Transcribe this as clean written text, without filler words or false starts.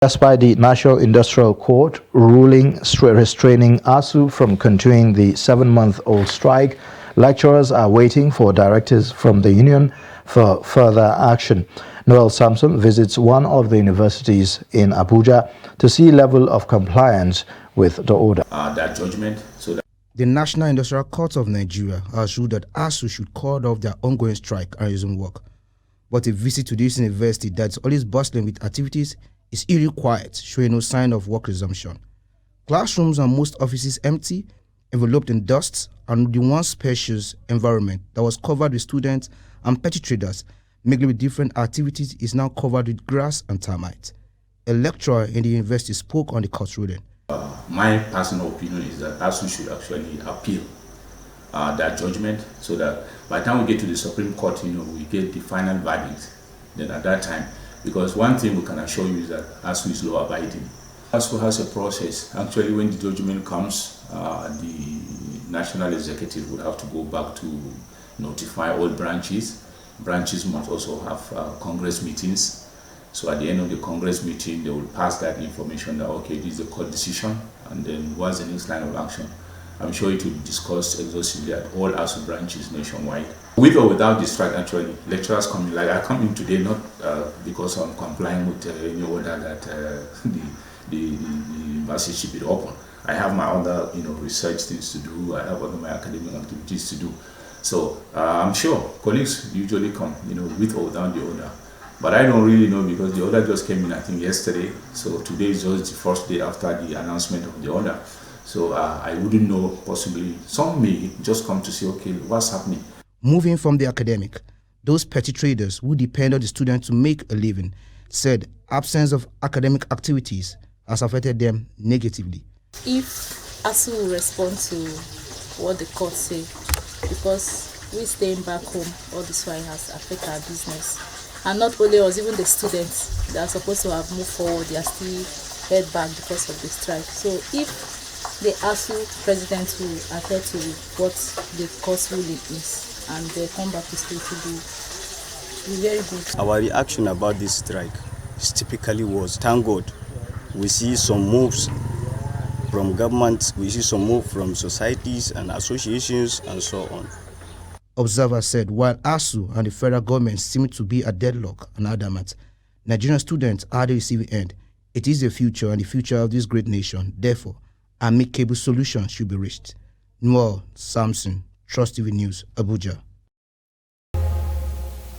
Despite the National Industrial Court ruling restraining ASUU from continuing the 7-month-old strike, lecturers are waiting for directives from the union for further action. Noel Samson visits one of the universities in Abuja to see level of compliance with the order. That judgment. The National Industrial Court of Nigeria has ruled that ASUU should call off their ongoing strike and resume work. But a visit to this university that's always bustling with activities is eerily quiet, showing no sign of work resumption. Classrooms and most offices empty, enveloped in dust, and the once spacious environment that was covered with students and petty traders mingling with different activities is now covered with grass and termites. A lecturer in the university spoke on the court ruling. My personal opinion is that ASUU should actually appeal that judgment, so that by the time we get to the Supreme Court, we get the final verdict. Then at that time, because one thing we can assure you is that ASUU is law abiding. ASUU has a process. Actually, when the judgment comes, the National Executive would have to go back to notify all branches. Branches must also have Congress meetings. So at the end of the Congress meeting, they will pass that information that, okay, this is a court decision, and then what's the next line of action? I'm sure it will be discussed exhaustively at all ASUU branches nationwide. With or without the strike, actually, lecturers come in. Like I come in today not because I'm complying with any order that the university should be open. I have my other research things to do. I have other my academic activities to do. So I'm sure colleagues usually come with or without the order. But I don't really know, because the order just came in, I think, yesterday. So today is just the first day after the announcement of the order. So I wouldn't know, possibly. Some may just come to say, okay, what's happening? Moving from the academic, those petty traders who depend on the students to make a living said absence of academic activities has affected them negatively. If ASUU will respond to what the court say, because we staying back home, all this while has affected our business. And not only us, even the students that are supposed to have moved forward, they are still held back because of the strike. So if the ASUU president will adhere to what the court ruling is, and they come back to school to be very good. Our reaction about this strike typically was, thank God, we see some moves from government, we see some move from societies and associations and so on. Observers said while ASUU and the federal government seem to be at deadlock and adamant, Nigerian students are the receiving end. It is the future and the future of this great nation. Therefore, amicable solutions should be reached. Noel Samson, Trust TV News, Abuja.